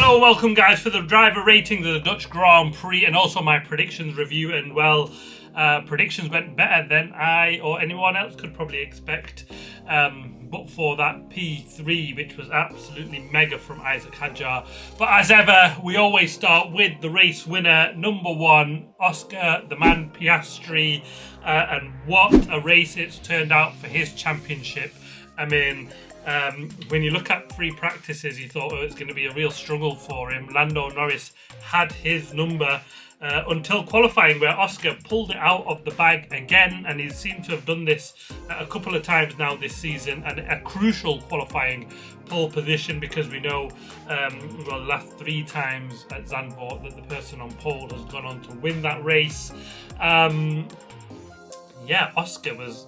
Hello, welcome guys for the driver ratings of the Dutch Grand Prix and also my predictions review. And well, predictions went better than I or anyone else could probably expect. But for that P3, which was absolutely mega from Isaac Hadjar. But as ever, we always start with the race winner, number one, Oscar, the man Piastri. And what a race it's turned out for his championship. I mean, when you look at free practices, you thought it's going to be a real struggle for him. Lando Norris had his number until qualifying, where Oscar pulled it out of the bag again, and he seemed to have done this a couple of times now this season, and a crucial qualifying pole position, because we know the last 3 times at Zandvoort that the person on pole has gone on to win that race. Oscar was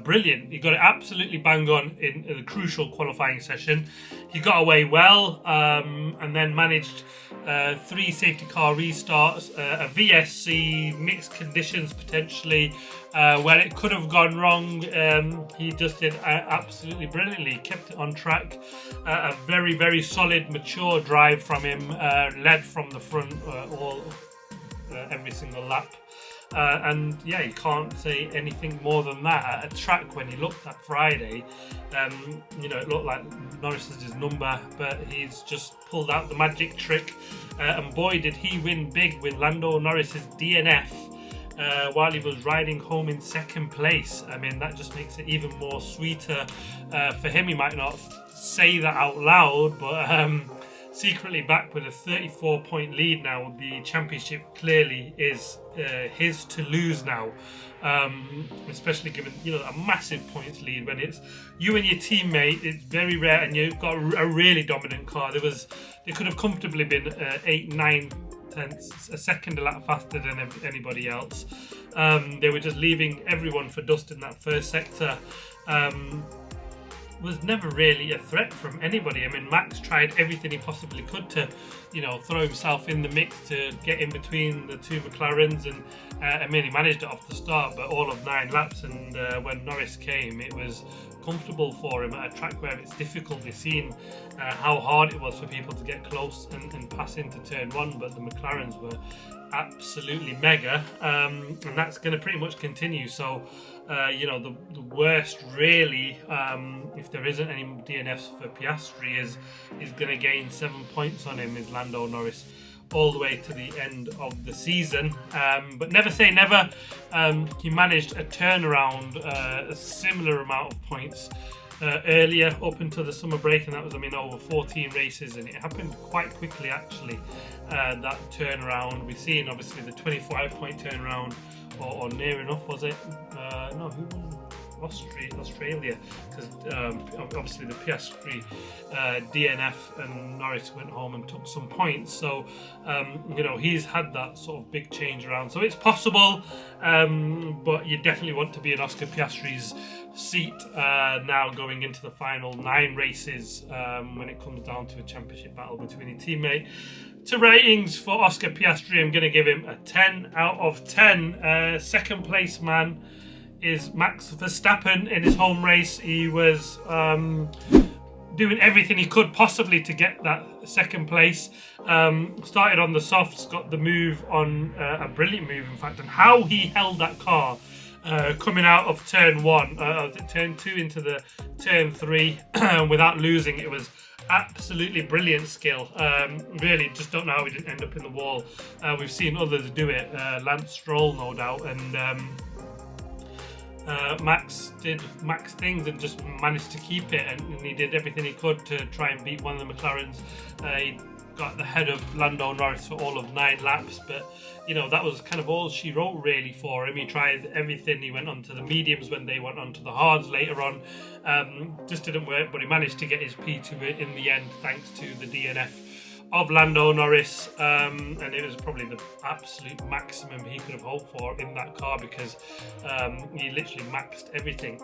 brilliant. He got it absolutely bang on in a crucial qualifying session. He got away well and then managed 3 safety car restarts, a VSC, mixed conditions potentially, where it could have gone wrong. He just did absolutely brilliantly, kept it on track. A very, very solid, mature drive from him, led from the front every single lap. You can't say anything more than that. At a track, when he looked at Friday, it looked like Norris is his number, but he's just pulled out the magic trick. And boy, did he win big with Lando Norris's DNF while he was riding home in second place. I mean, that just makes it even more sweeter for him. He might not say that out loud, but secretly back with a 34-point lead now. The championship clearly is his to lose now, especially given a massive points lead. When it's you and your teammate, it's very rare, and you've got a really dominant car. They could have comfortably been 8-9 tenths a second a lap faster than anybody else. They were just leaving everyone for dust in that first sector. Was never really a threat from anybody. I mean, Max tried everything he possibly could to, throw himself in the mix to get in between the 2 McLarens, and he managed it off the start, but all of 9 laps. And when Norris came, it was comfortable for him at a track where it's difficult. We've seen how hard it was for people to get close and pass into turn 1, but the McLarens were absolutely mega, and that's going to pretty much continue. So the worst really, if there isn't any DNFs for Piastri, is going to gain 7 points on him, is Lando Norris, all the way to the end of the season. But never say never. He managed a turnaround, a similar amount of points earlier up until the summer break, and that was over 14 races, and it happened quite quickly actually, that turnaround. We've seen obviously the 25-point turnaround, or near enough, was it? No, who won? Australia, because obviously the Piastri DNF and Norris went home and took some points. So he's had that sort of big change around. So it's possible, but you definitely want to be in Oscar Piastri's seat now going into the final 9 races, when it comes down to a championship battle between your teammate. To ratings for Oscar Piastri, I'm going to give him a 10 out of 10. Second place man is Max Verstappen in his home race. He was doing everything he could possibly to get that second place. Started on the softs, got the move on, a brilliant move in fact, and how he held that car coming out of turn 1, turn 2 into the turn 3 without losing. It was absolutely brilliant skill. Really just don't know how he didn't end up in the wall. We've seen others do it, Lance Stroll no doubt, and Max did Max things and just managed to keep it, and he did everything he could to try and beat one of the McLarens. He got the head of Lando Norris for all of 9 laps, but that was kind of all she wrote really for him. He tried everything. He went on to the mediums when they went on to the hards later on. Just didn't work, but he managed to get his P2 in the end thanks to the DNF of Lando Norris, and it was probably the absolute maximum he could have hoped for in that car, because he literally maxed everything.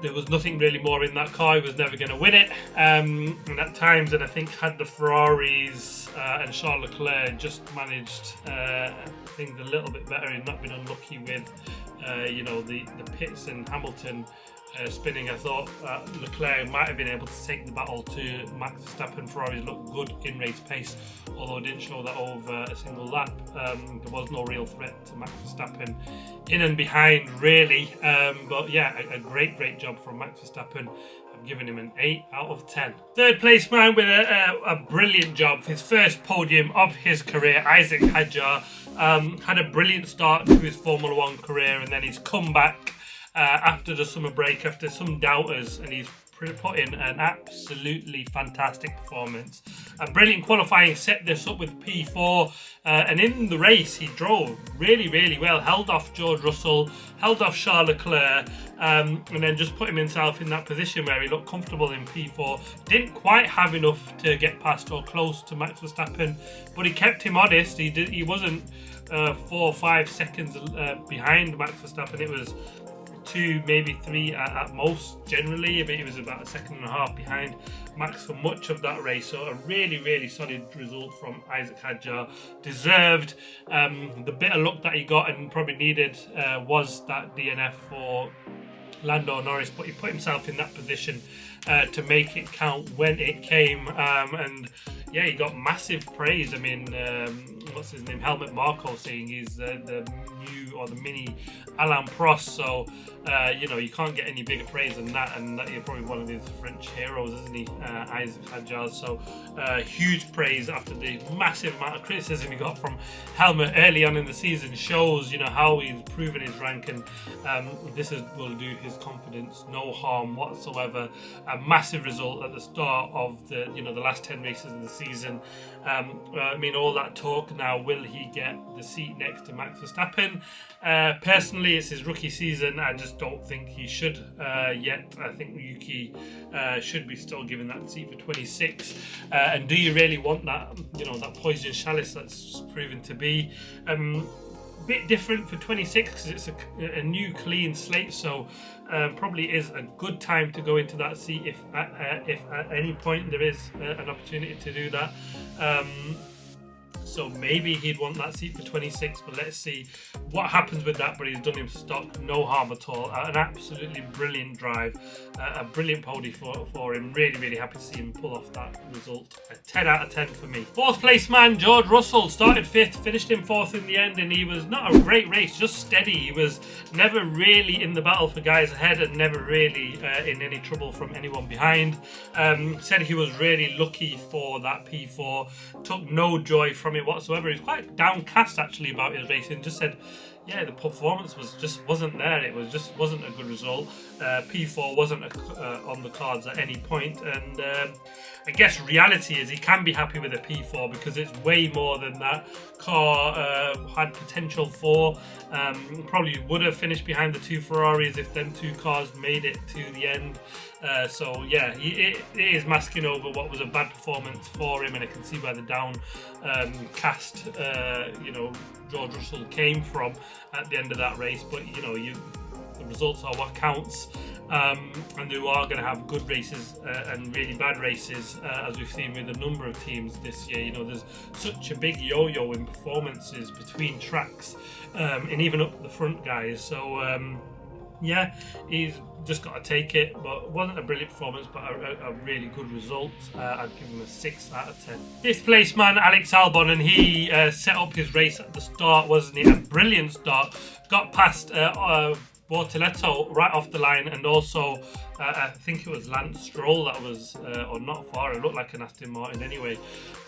There was nothing really more in that car. He was never going to win it, and at times, and I think had the Ferraris and Charles Leclerc just managed things a little bit better and not been unlucky with the pits and Hamilton spinning. I thought Leclerc might have been able to take the battle to Max Verstappen. Ferraris looked good in race pace, although it didn't show that over a single lap. There was no real threat to Max Verstappen in and behind, really. But yeah, a great job from Max Verstappen. I'm giving him an 8 out of 10. Third place man with a brilliant job. His first podium of his career, Isaac Hadjar. Had a brilliant start to his Formula 1 career, and then he's come back after the summer break, after some doubters, and he's put in an absolutely fantastic performance. A brilliant qualifying, set this up with P4, and in the race he drove really well, held off George Russell, held off Charles Leclerc, and then just put himself in that position where he looked comfortable in P4. Didn't quite have enough to get past or close to Max Verstappen, but he kept him honest. He wasn't 4 or 5 seconds behind Max Verstappen. It was 2, maybe 3 at most generally, but he was about 1.5 seconds behind Max for much of that race. So a really solid result from Isaac Hadjar. Deserved. The bit of luck that he got and probably needed was that DNF for Lando Norris, but he put himself in that position to make it count when it came, and yeah, he got massive praise. I mean, what's his name? Helmut Marko saying he's the new or the mini Alain Prost. So you can't get any bigger praise than that, and that you're probably one of his French heroes, isn't he, Isaac Hadjar? So huge praise after the massive amount of criticism he got from Helmut early on in the season. Shows how he's proven his rank, and this will do his confidence no harm whatsoever. A massive result at the start of the last 10 races of the season. All that talk now, will he get the seat next to Max Verstappen? Personally, it's his rookie season. I just don't think he should yet. I think Yuki should be still given that seat for 26. And do you really want that? That poison chalice that's proven to be bit different for 26 because it's a new clean slate. So probably is a good time to go into that seat if at any point there is an opportunity to do that. So maybe he'd want that seat for 26, but let's see what happens with that. But he's done him stock, no harm at all. An absolutely brilliant drive, a brilliant podium for him. Really happy to see him pull off that result. A 10 out of 10 for me. Fourth place man, George Russell, started 5th, finished in 4th in the end, and he was not a great race, just steady. He was never really in the battle for guys ahead and never really in any trouble from anyone behind. Said he was really lucky for that P4, took no joy from it whatsoever. He was quite downcast actually about his racing. Just said, yeah, the performance wasn't there. It wasn't a good result. P4 wasn't on the cards at any point, and I guess reality is he can be happy with a P4 because it's way more than that car had potential for. Probably would have finished behind the 2 Ferraris if them 2 cars made it to the end. So yeah, it is masking over what was a bad performance for him, and I can see where the downcast George Russell came from at the end of that race. But the results are what counts, and they are going to have good races and really bad races, as we've seen with a number of teams this year. There's such a big yo-yo in performances between tracks, and even up the front guys. So yeah, he's just got to take it, but it wasn't a brilliant performance, but a really good result. I'd give him a 6 out of 10. Fifth place man, Alex Albon, and he set up his race at the start, wasn't he? A brilliant start. Got past Bortoletto right off the line, and also I think it was Lance Stroll that was, or not far, it looked like an Aston Martin anyway,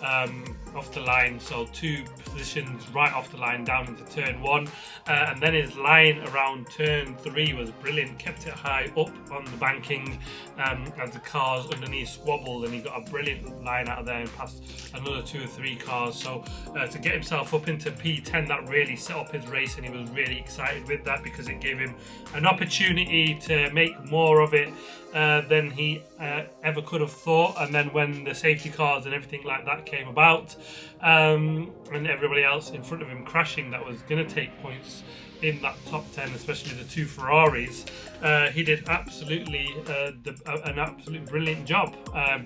off the line. So 2 positions right off the line down into turn 1, and then his line around turn 3 was brilliant, kept it high up on the banking as the cars underneath squabbled, and he got a brilliant line out of there and passed another 2 or 3 cars. So to get himself up into P10, that really set up his race, and he was really excited with that because it gave him an opportunity to make more of it than he ever could have thought. And then when the safety cars and everything like that came about, and everybody else in front of him crashing that was going to take points in that top 10, especially the two Ferraris. He did absolutely an absolute brilliant job.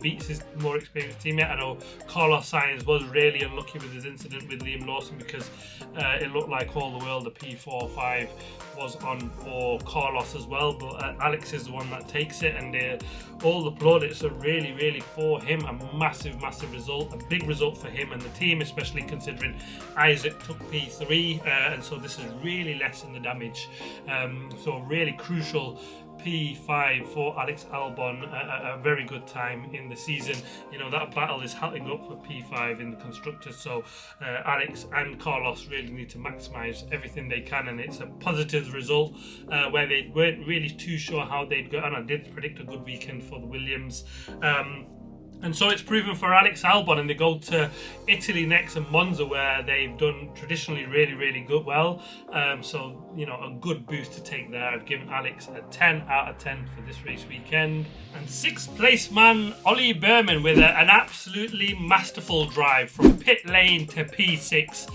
Beats his more experienced teammate. I know Carlos Sainz was really unlucky with his incident with Liam Lawson, because it looked like all the world, the P4-5 was on for Carlos as well, but Alex is the one that takes it, and all the plaudits are really for him. A massive result, a big result for him and the team, especially considering Isaac took P3, and so this is really lessen the damage. So a really crucial P5 for Alex Albon, a very good time in the season. You know, that battle is hotting up for P5 in the constructors, so Alex and Carlos really need to maximise everything they can, and it's a positive result where they weren't really too sure how they'd go, and I did predict a good weekend for the Williams. And so it's proven for Alex Albon, and they go to Italy next and Monza, where they've done traditionally really good well. So, you know, a good boost to take there. I've given Alex a 10 out of 10 for this race weekend. And 6th place man, Ollie Berman, with an absolutely masterful drive from pit lane to P6.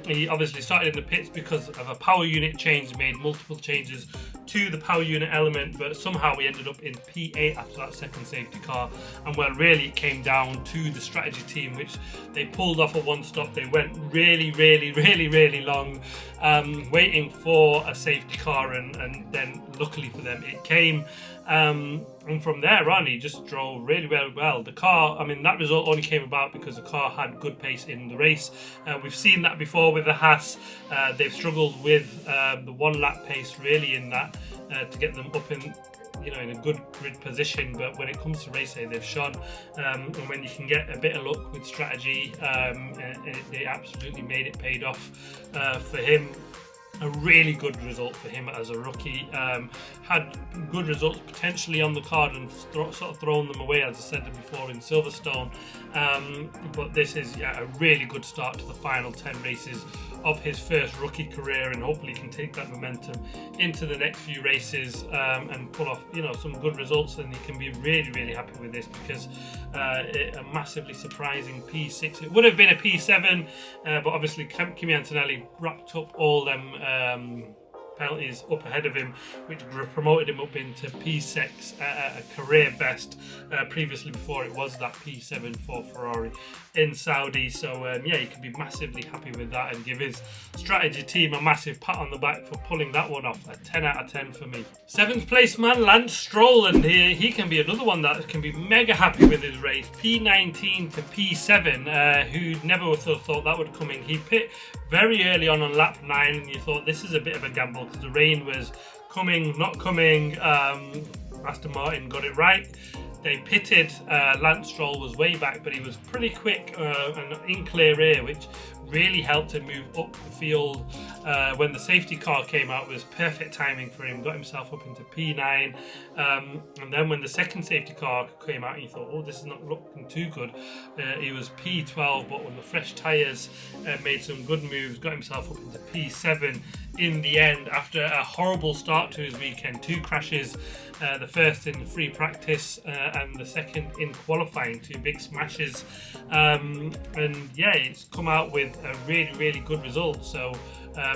He obviously started in the pits because of a power unit change, made multiple changes to the power unit element, but somehow we ended up in P8 after that second safety car. And well, really it came down to the strategy team, which they pulled off a one stop. They went really long waiting for a safety car, and then luckily for them it came. And from there on, he just drove really well. The car, I mean, that result only came about because the car had good pace in the race. We've seen that before with the Haas. They've struggled with the one lap pace really in that to get them up in, you know, in a good grid position. But when it comes to race day, they've shone. And when you can get a bit of luck with strategy, they absolutely made it paid off for him. A really good result for him as a rookie. Had good results potentially on the card and sort of thrown them away, as I said before, in Silverstone. But this is a really good start to the final 10 races of his first rookie career, and hopefully can take that momentum into the next few races and pull off, you know, some good results. And he can be really happy with this, because a massively surprising P6. It would have been a P7, but obviously Kimi Antonelli wrapped up all them penalties up ahead of him, which promoted him up into P6, a career best. Previously, before it was that P7 for Ferrari in Saudi. So yeah, you can be massively happy with that, and give his strategy team a massive pat on the back for pulling that one off. A 10 out of 10 for me. 7th place man, Lance Stroll, and he can be another one that can be mega happy with his race. P19 to P7, who never would have thought that would come in. He pit very early on lap 9, and you thought this is a bit of a gamble because the rain was coming, not coming. Aston Martin got it right. They pitted. Lance Stroll was way back, but he was pretty quick and in clear air, which really helped him move up the field. When the safety car came out, it was perfect timing for him. Got himself up into P9, and then when the second safety car came out, he thought, oh, this is not looking too good. He was P12, but when the fresh tyres made some good moves, got himself up into P7 in the end after a horrible start to his weekend. 2 crashes, the first in free practice and the second in qualifying, 2 big smashes. And yeah, it's come out with a really good result. So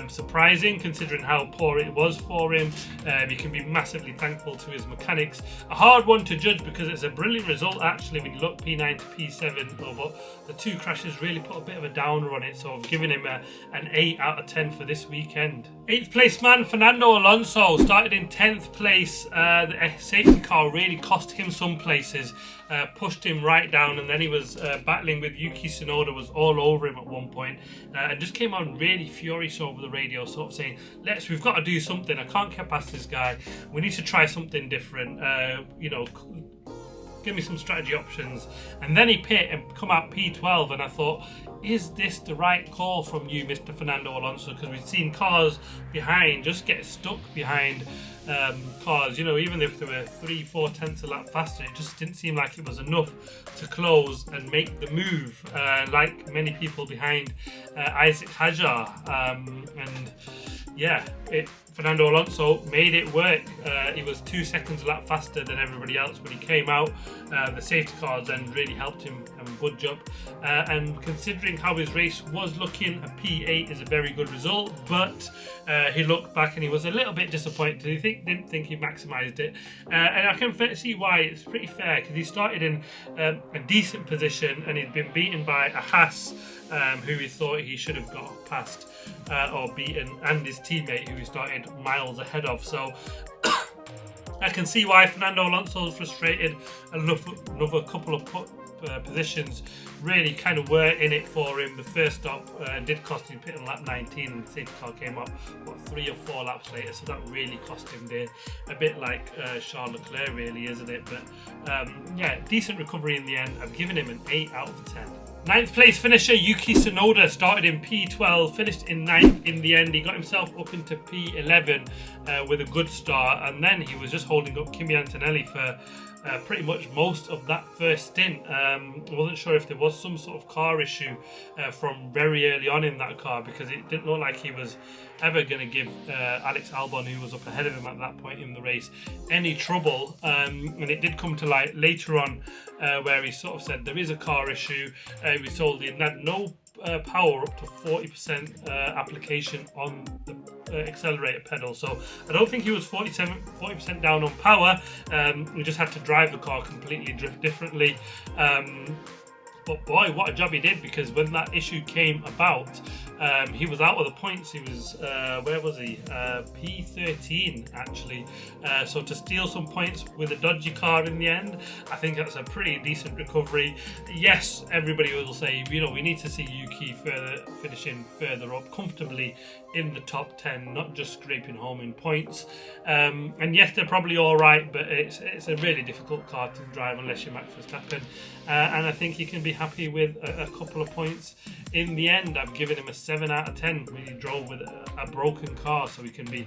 surprising considering how poor it was for him. You can be massively thankful to his mechanics. A hard one to judge because it's a brilliant result actually when you look P9 to P7, but the 2 crashes really put a bit of a downer on it, so I've given him an 8 out of 10 for this weekend. 8th place man, Fernando Alonso, started in 10th place. The safety car really cost him some places, pushed him right down, and then he was battling with Yuki Tsunoda, was all over him at one point, and just came on really furious over the radio, sort of saying, we've got to do something. I can't get past this guy. We need to try something different. You know, give me some strategy options. And then he pit and come out P12, and I thought, is this the right call from you, Mr. Fernando Alonso? Because we've seen cars behind just get stuck behind cars, you know, even if they were 3-4 tenths a lap faster, it just didn't seem like it was enough to close and make the move, like many people behind Isaac Hajar. And yeah, Fernando Alonso made it work. He was 2 seconds a lap faster than everybody else when he came out. The safety cars then really helped him budge up. And considering how his race was looking, a P8 is a very good result. But he looked back and he was a little bit disappointed. He didn't think he maximised it. And I can see why. It's pretty fair because he started in a decent position and he'd been beaten by a Haas who he thought he should have got past or beaten, and his teammate who he started miles ahead of. So I can see why Fernando Alonso was frustrated. Another couple of positions really kind of were in it for him. The first stop did cost him pit on lap 19, and the safety car came up 3 or 4 laps later, so that really cost him there. A bit like Charles Leclerc really, isn't it? But yeah, decent recovery in the end. I've given him an 8 out of 10. 9th place finisher Yuki Tsunoda started in P12, finished in 9th in the end. He got himself up into P11 with a good start, and then he was just holding up Kimi Antonelli for pretty much most of that first stint. I wasn't sure if there was some sort of car issue from very early on in that car, because it didn't look like he was ever going to give Alex Albon, who was up ahead of him at that point in the race, any trouble. And it did come to light later on where he sort of said there is a car issue. He was told he had no power up to 40% application on the accelerator pedal, so I don't think he was 40% down on power. We just had to drive the car completely differently. But boy, what a job he did, because when that issue came about, he was out of the points. He was, where was he? P13, actually. So to steal some points with a dodgy car in the end, I think that's a pretty decent recovery. Yes, everybody will say, you know, we need to see Yuki finishing further up comfortably in the top 10, not just scraping home in points. And yes, they're probably all right, but it's a really difficult car to drive unless you're Max Verstappen. And I think he can be happy with a couple of points in the end. I've given him a 7 out of 10. He drove with a broken car, so he can be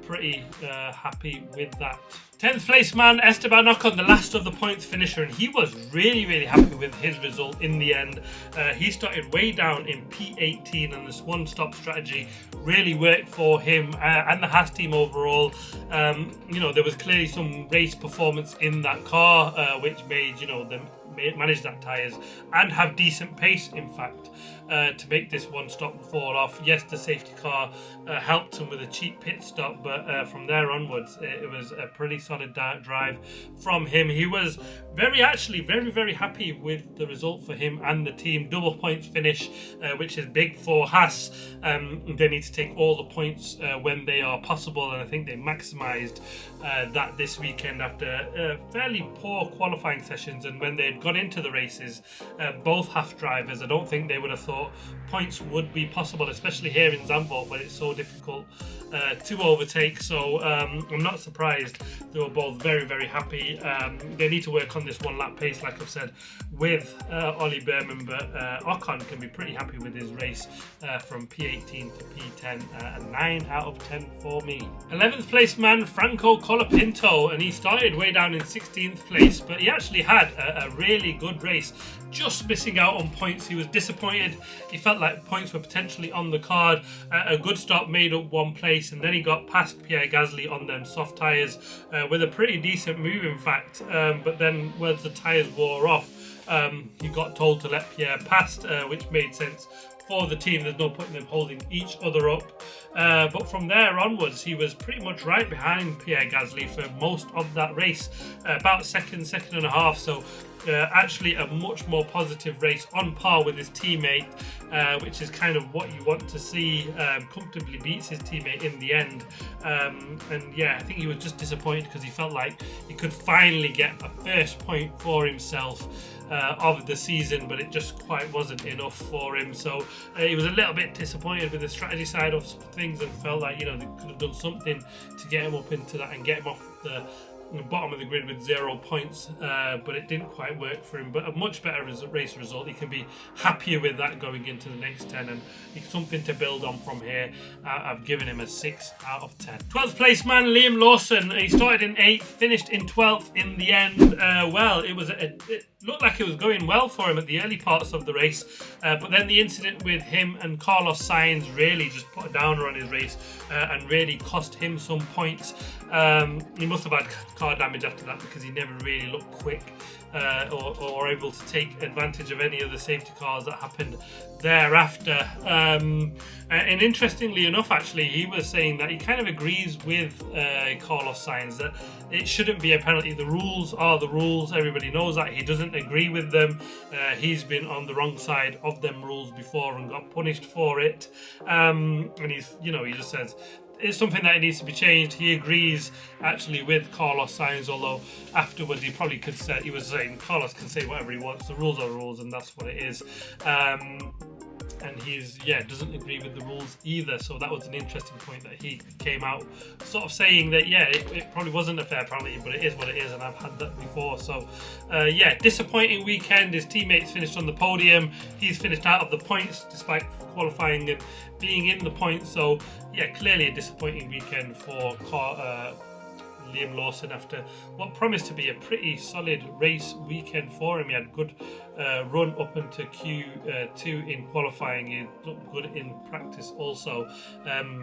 pretty happy with that. 10th place man Esteban Ocon, the last of the points finisher, and he was really happy with his result in the end. He started way down in P18, and this one-stop strategy really worked for him and the Haas team overall. You know, there was clearly some race performance in that car, which made, you know, them manage that tyres and have decent pace, in fact, to make this one stop fall off. Yes, the safety car helped him with a cheap pit stop, but from there onwards it was a pretty solid drive from him. He was very happy with the result for him and the team. Double points finish, which is big for Haas. They need to take all the points when they are possible, and I think they maximised that this weekend after fairly poor qualifying sessions. And when they'd gone into the races, both Haas drivers, I don't think they would have thought points would be possible, especially here in Zandvoort where it's so difficult to overtake. So I'm not surprised. They were both very happy. They need to work on this one lap pace, like I've said, with Ollie Berman, but Ocon can be pretty happy with his race from P18 to P10, a 9 out of 10 for me. 11th place man Franco Colapinto, and he started way down in 16th place, but he actually had a really good race, just missing out on points. He was disappointed. He felt like points were potentially on the card. A good stop made up one place, and then he got past Pierre Gasly on them soft tyres with a pretty decent move, in fact. But then once the tyres wore off, he got told to let Pierre past, which made sense for the team. There's no point in them holding each other up. But from there onwards, he was pretty much right behind Pierre Gasly for most of that race, about second and a half. So actually a much more positive race, on par with his teammate, which is kind of what you want to see. Comfortably beats his teammate in the end. And yeah, I think he was just disappointed because he felt like he could finally get a first point for himself of the season, but it just quite wasn't enough for him. So he was a little bit disappointed with the strategy side of things, and felt like, you know, they could have done something to get him up into that and get him off bottom of the grid with 0 points, but it didn't quite work for him. But a much better race result. He can be happier with that going into the next 10, and it's something to build on from here. I've given him a 6 out of 10. 12th place man, Liam Lawson. He started in 8th, finished in 12th in the end. Well, it looked like it was going well for him at the early parts of the race, but then the incident with him and Carlos Sainz really just put a downer on his race and really cost him some points. He must have had car damage after that, because he never really looked quick or able to take advantage of any of the safety cars that happened thereafter. And interestingly enough, actually, he was saying that he kind of agrees with Carlos Sainz that it shouldn't be a penalty. The rules are the rules. Everybody knows that. He doesn't agree with them. He's been on the wrong side of them rules before and got punished for it. And he just says it's something that needs to be changed. He agrees actually with Carlos Sainz, although afterwards he probably could say, he was saying Carlos can say whatever he wants, the rules are rules, and that's what it is. And he's doesn't agree with the rules either. So that was an interesting point that he came out sort of saying that it probably wasn't a fair penalty, but it is what it is, and I've had that before. So disappointing weekend. His teammates finished on the podium. He's finished out of the points despite qualifying and being in the points. So clearly a disappointing weekend for Liam Lawson after what promised to be a pretty solid race weekend for him. He had good run up into Q2 in qualifying. He looked good in practice also.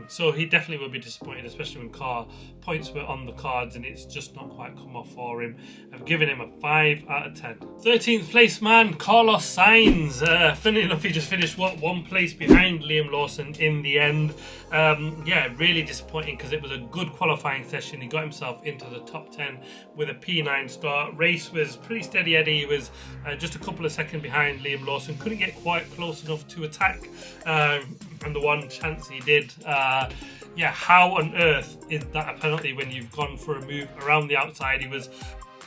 So he definitely will be disappointed, especially when points were on the cards and it's just not quite come off for him. I've given him a 5 out of 10. 13th place man, Carlos Sainz. Funny enough, he just finished one place behind Liam Lawson in the end. Really disappointing, because it was a good qualifying session. He got himself into the top 10 with a P9 start. Race was pretty steady Eddie. He was just a couple of seconds behind Liam Lawson. Couldn't get quite close enough to attack, and the one chance he did, how on earth is that a penalty when you've gone for a move around the outside? He was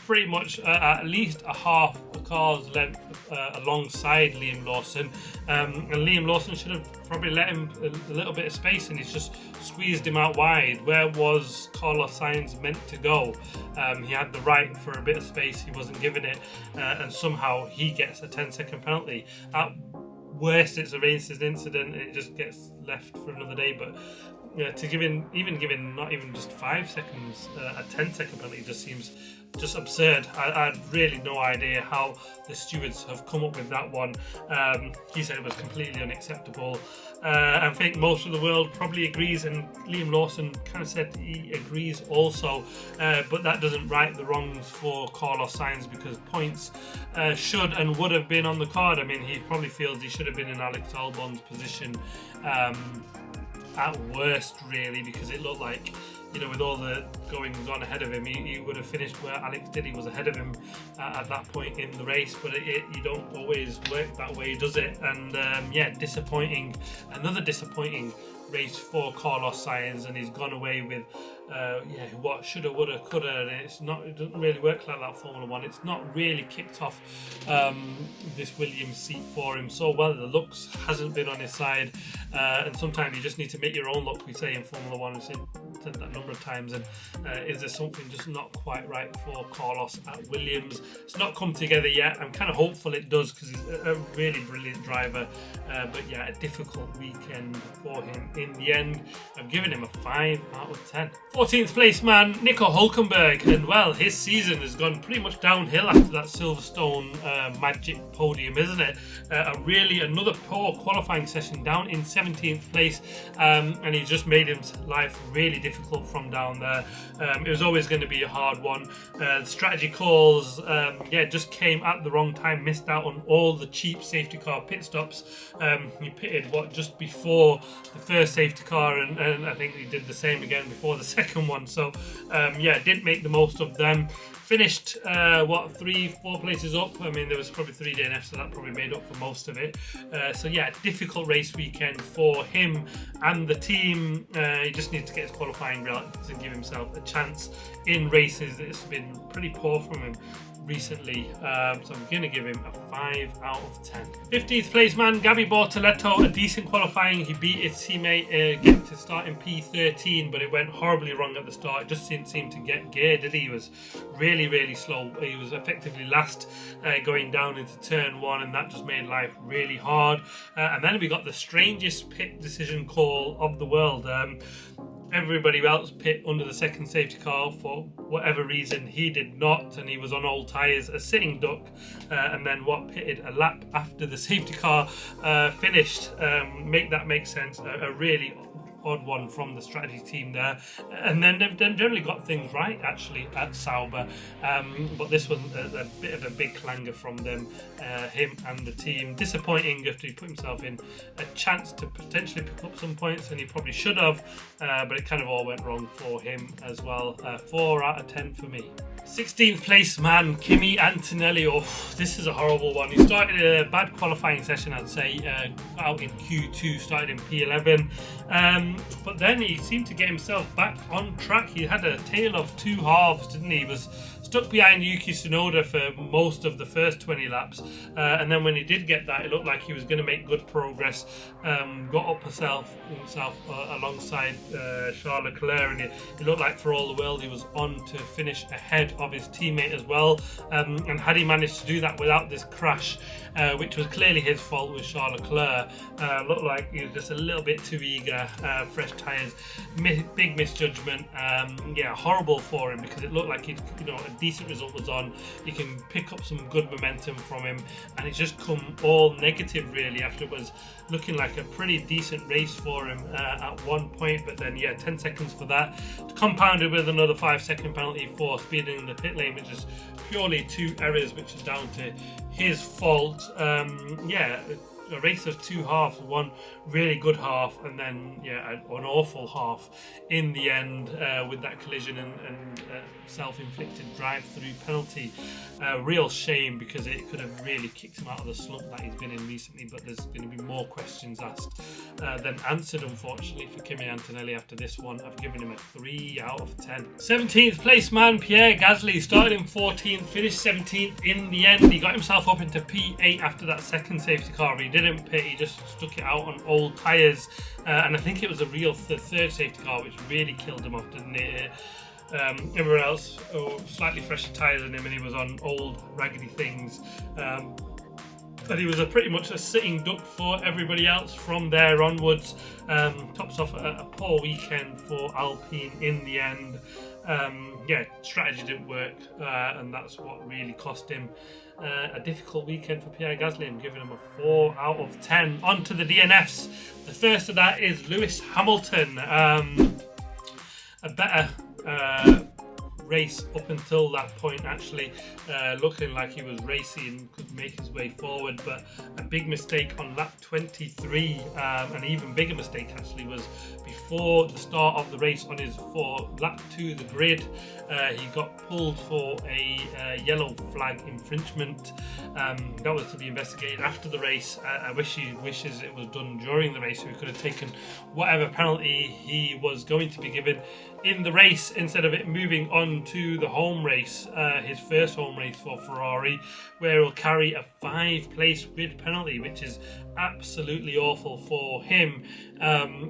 pretty much at least a half a car's length alongside Liam Lawson, and Liam Lawson should have probably let him a little bit of space, and he's just squeezed him out wide. Where was Carlos Sainz meant to go? He had the right for a bit of space, he wasn't given it, and somehow he gets a 10-second penalty. At worst, it's a racing incident and it just gets left for another day, but to giving not even just 5 seconds, a 10-second penalty just seems just absurd. I had really no idea how the stewards have come up with that one. He said it was completely unacceptable. I think most of the world probably agrees, and Liam Lawson kind of said he agrees also, but that doesn't right the wrongs for Carlos Sainz, because points should and would have been on the card. I mean, he probably feels he should have been in Alex Albon's position at worst, really, because it looked like, with all the goings on ahead of him, he would have finished where Alex did. He was ahead of him at that point in the race, but you don't always work that way, does it? And disappointing. Another disappointing race for Carlos Sainz, and he's gone away with what shoulda, woulda, coulda, and it doesn't really work like that Formula One. It's not really kicked off this Williams seat for him so well. The looks hasn't been on his side, and sometimes you just need to make your own luck, we say in Formula One. We've said that a number of times, and is there something just not quite right for Carlos at Williams? It's not come together yet. I'm kind of hopeful it does, because he's a really brilliant driver, but a difficult weekend for him in the end. I've given him a 5 out of 10. 14th place man, Nico Hülkenberg, and well, his season has gone pretty much downhill after that Silverstone magic podium, isn't it? Another poor qualifying session, down in 17th place, and he just made his life really difficult from down there. It was always going to be a hard one. The strategy calls just came at the wrong time, missed out on all the cheap safety car pit stops. He pitted just before the first safety car, and I think he did the same again before the second one. So didn't make the most of them. Finished 3-4 places up. I mean, there was probably 3 DNFs, so that probably made up for most of it. Difficult race weekend for him and the team. He just needs to get his qualifying right to give himself a chance in races. It's been pretty poor from him recently, so I'm going to give him a 5 out of 10. 15th place man, Gabby Bortoletto, a decent qualifying. He beat his teammate, get to start in P13, but it went horribly wrong at the start. It just didn't seem to get gear, did he? He was really slow. He was effectively last going down into turn 1, and that just made life really hard. And then we got the strangest pit decision call of the world. Everybody else pit under the second safety car for whatever reason. He did not, and he was on old tyres, a sitting duck, and then pitted a lap after the safety car finished. Make that make sense. A really odd one from the strategy team there, and then they've generally got things right actually at Sauber, but this was a bit of a big clanger from them, him and the team. Disappointing after he put himself in a chance to potentially pick up some points, and he probably should have, but it kind of all went wrong for him as well. 4 out of 10 for me. 16th place man, Kimi Antonelli. Oh, this is a horrible one. He started a bad qualifying session, I'd say. Got out in Q2, started in P11, but then he seemed to get himself back on track. He had a tale of two halves, didn't he? He was stuck behind Yuki Tsunoda for most of the first 20 laps, and then when he did get that, it looked like he was going to make good progress. Got up himself alongside Charles Leclerc, and it looked like for all the world he was on to finish ahead of his teammate as well. And had he managed to do that without this crash, which was clearly his fault with Charles Leclerc, looked like he was just a little bit too eager. Fresh tyres, big misjudgment. Yeah, horrible for him, because it looked like a decent result was on. You can pick up some good momentum from him, and it's just come all negative really after it was looking like a pretty decent race for him at one point. But then 10 seconds for that, compounded with another 5-second penalty for speeding in the pit lane, which is purely 2 errors, which is down to his fault. A race of 2 halves, one really good half, and then an awful half in the end, with that collision and self-inflicted drive-through penalty. Real shame, because it could have really kicked him out of the slump that he's been in recently, but there's going to be more questions asked than answered, unfortunately, for Kimi Antonelli after this one. I've given him a 3 out of 10. 17th place man, Pierre Gasly, started in 14th, finished 17th in the end. He got himself up into P8 after that second safety car. He didn't pit, he just stuck it out on old tyres, and I think it was the third safety car which really killed him off, didn't it? Everyone else slightly fresher tyres than him, and he was on old raggedy things. But he was pretty much a sitting duck for everybody else from there onwards. Tops off a poor weekend for Alpine in the end. Strategy didn't work, and that's what really cost him a difficult weekend for Pierre Gasly. I'm giving him a 4 out of 10. On to the DNFs. The first of that is Lewis Hamilton. A better race up until that point, actually, looking like he was racing, could make his way forward, but a big mistake on lap 23. An even bigger mistake actually was before the start of the race on his lap to the grid. He got pulled for a yellow flag infringement. That was to be investigated after the race. I wish he wishes it was done during the race, so he could have taken whatever penalty he was going to be given in the race, instead of it moving on to the home race, his first home race for Ferrari, where he'll carry a 5-place grid penalty, which is absolutely awful for him.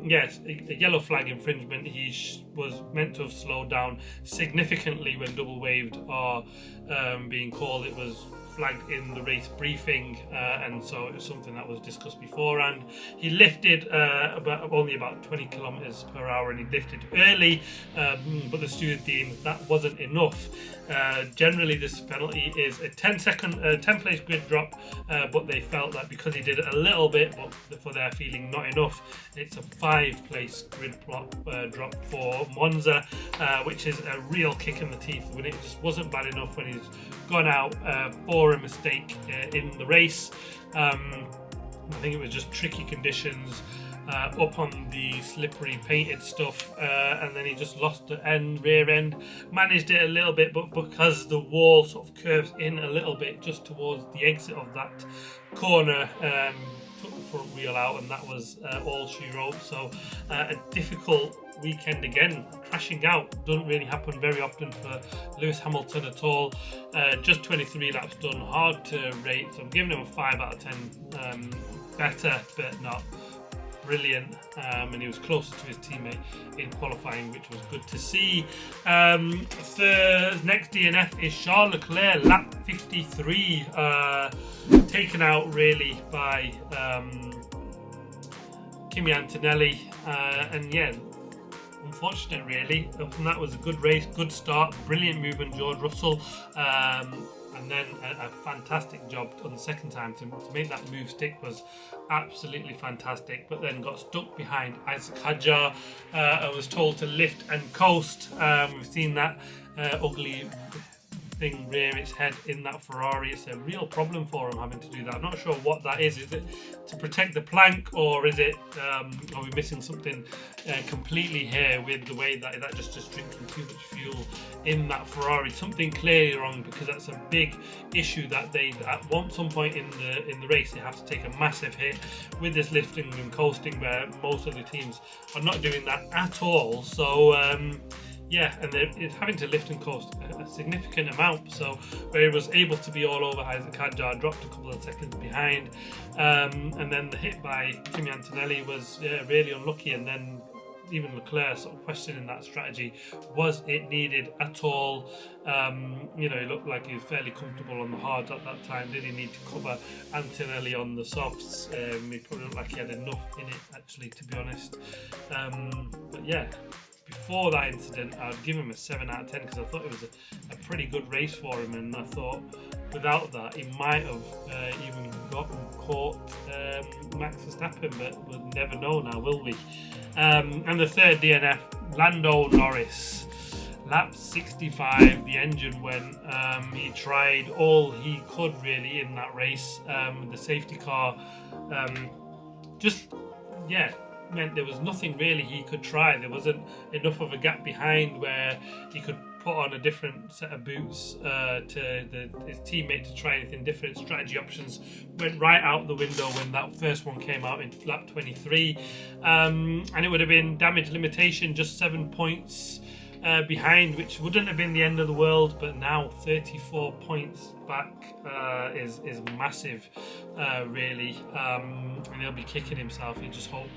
Yes, a yellow flag infringement. He was meant to have slowed down significantly when double waved are being called. It was flagged in the race briefing, and so it was something that was discussed beforehand. He lifted only about 20 kilometers per hour, and he lifted early, but the stewards deemed that wasn't enough. Generally, this penalty is a 10-place grid drop, but they felt that because he did it a little bit, but for their feeling not enough, it's a 5-place grid drop for Monza, which is a real kick in the teeth when it just wasn't bad enough when he's gone out for a mistake in the race. I think it was just tricky conditions up on the slippery painted stuff, and then he just lost the rear end, managed it a little bit, but because the wall sort of curves in a little bit just towards the exit of that corner, took the front wheel out, and that was all she wrote. So a difficult weekend again, crashing out. Doesn't really happen very often for Lewis Hamilton at all. Just 23 laps done, hard to rate, so I'm giving him a 5 out of 10. Better, but not brilliant, and he was closer to his teammate in qualifying, which was good to see. The next DNF is Charles Leclerc, lap 53, taken out really by Kimi Antonelli, and yeah, unfortunate really. And that was a good race, good start, brilliant movement, George Russell, and then a fantastic job on the second time to make that move stick was absolutely fantastic, but then got stuck behind Isaac Hadjar and was told to lift and coast. We've seen that ugly thing rear its head in that Ferrari. It's a real problem for him having to do that. I'm not sure what that is. Is it to protect the plank, or is it are we missing something completely here with the way that just drinking too much fuel in that Ferrari? Something clearly wrong, because that's a big issue that they at some point in the race they have to take a massive hit with this lifting and coasting, where most of the teams are not doing that at all. So yeah, and it's having to lift and coast a significant amount. So where he was able to be all over Isaac Hadjar, dropped a couple of seconds behind, and then the hit by Kimi Antonelli was really unlucky. And then even Leclerc sort of questioning that strategy. Was it needed at all? He looked like he was fairly comfortable on the hards at that time. Did he need to cover Antonelli on the softs? He probably looked like he had enough in it, actually, to be honest. But yeah, before that incident, I'd give him a 7 out of 10 because I thought it was a pretty good race for him, and I thought without that he might have even caught Max Verstappen, but we'll never know now, will we? And the third DNF, Lando Norris. Lap 65, the engine went. He tried all he could really in that race. The safety car meant there was nothing really he could try. There wasn't enough of a gap behind where he could put on a different set of boots to his teammate to try anything different. Strategy options went right out the window when that first one came out in lap 23, and it would have been damage limitation, just 7 points behind, which wouldn't have been the end of the world, but now 34 points back is massive, really, and he'll be kicking himself. You just hope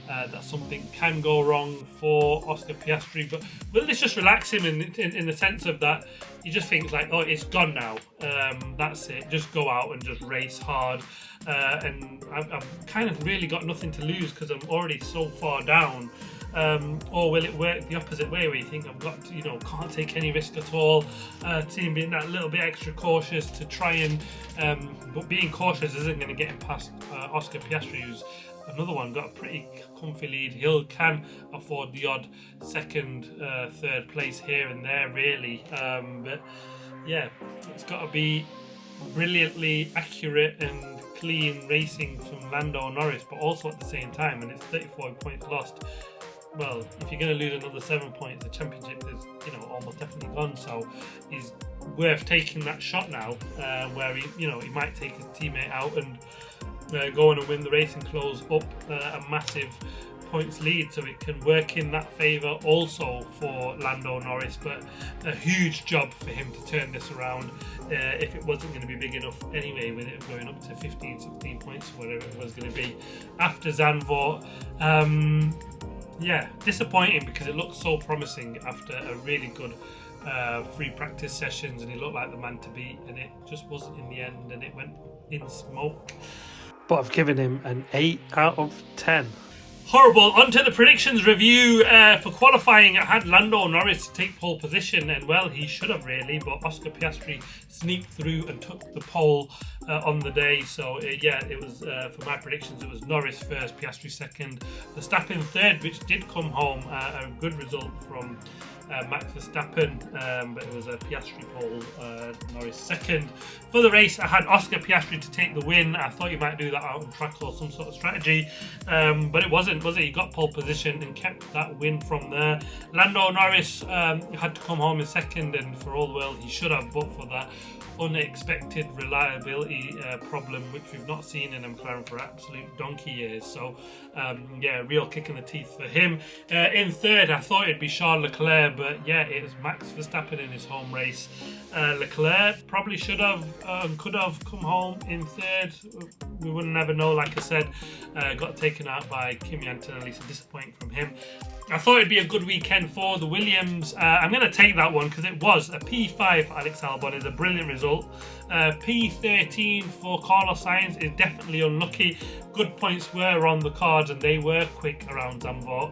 that something can go wrong for Oscar Piastri, but let's just relax him in the sense of that he just thinks like, oh, it's gone now, that's it, just go out and just race hard, and I've kind of really got nothing to lose because I'm already so far down. Or will it work the opposite way, where you think I've got to, can't take any risk at all, team being that little bit extra cautious to try and, but being cautious isn't going to get him past Oscar Piastri, who's another one, got a pretty comfy lead. He can afford the odd second, third place here and there, really. But yeah, it's got to be brilliantly accurate and clean racing from Lando Norris, but also at the same time, and it's 34 points lost. Well, if you're going to lose another 7 points, the championship is, almost definitely gone. So he's worth taking that shot now, where he might take his teammate out and go on and win the race and close up a massive points lead, so it can work in that favour also for Lando Norris. But a huge job for him to turn this around, if it wasn't going to be big enough anyway, with it going up to 15, 16 points, whatever it was going to be after Zandvoort. Yeah, disappointing because it looked so promising after a really good free practice sessions, and he looked like the man to beat, and it just wasn't in the end, and it went in smoke. But I've given him an 8 out of 10. Horrible. On to the predictions review. For qualifying, I had Lando Norris to take pole position, and well, he should have really, but Oscar Piastri sneaked through and took the pole on the day. So it was, for my predictions, it was Norris first, Piastri second, Verstappen third, which did come home, a good result from Max Verstappen, but it was a Piastri pole, Norris second. For the race, I had Oscar Piastri to take the win. I thought he might do that out on track or some sort of strategy, but it wasn't, was it? He got pole position and kept that win from there. Lando Norris had to come home in second, and for all the world he should have, but for that unexpected reliability problem, which we've not seen in McLaren for absolute donkey years. So yeah, real kick in the teeth for him. In third, I thought it'd be Charles Leclerc, but yeah, it was Max Verstappen in his home race. Leclerc probably should have could have come home in third. We wouldn't never know. Like I said, got taken out by Kimi Antonelli, so disappointing from him. I thought it'd be a good weekend for the Williams. I'm going to take that one because it was a P5 for Alex Albon. It's a brilliant result. P13 for Carlos Sainz is definitely unlucky. Good points were on the cards and they were quick around Zandvoort,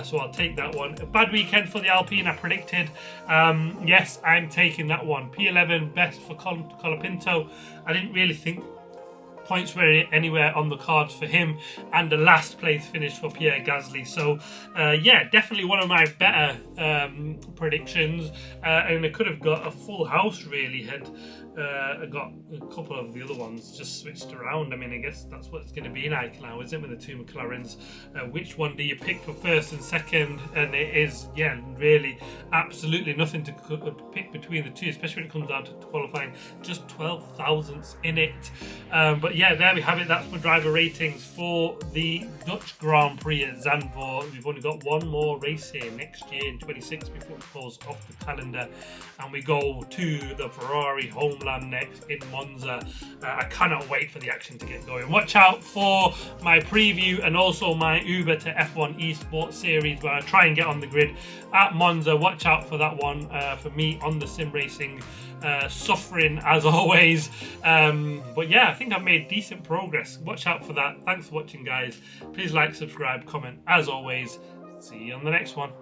so I'll take that one. A bad weekend for the Alpine, I predicted. Yes, I'm taking that one. P11 best for Colapinto. I didn't really think points were anywhere on the cards for him, and the last place finish for Pierre Gasly. So yeah, definitely one of my better predictions, and I could have got a full house really had I got a couple of the other ones just switched around. I mean, I guess that's what it's going to be like now, isn't it, with the two McLarens? Which one do you pick for first and second? And it is, yeah, really absolutely nothing to pick between the two, especially when it comes down to qualifying. Just 12 thousandths in it. But yeah, there we have it. That's my driver ratings for the Dutch Grand Prix at Zandvoort. We've only got one more race here next year in 26 before it falls off the calendar, and we go to the Ferrari homeland next in Monza. I cannot wait for the action to get going. Watch out for my preview and also my Uber to F1 Esports series where I try and get on the grid at Monza. Watch out for that one for me on the sim racing. Suffering as always, but yeah, I think I've made decent progress. Watch out for that. Thanks for watching, guys. Please like, subscribe, comment. As always, see you on the next one.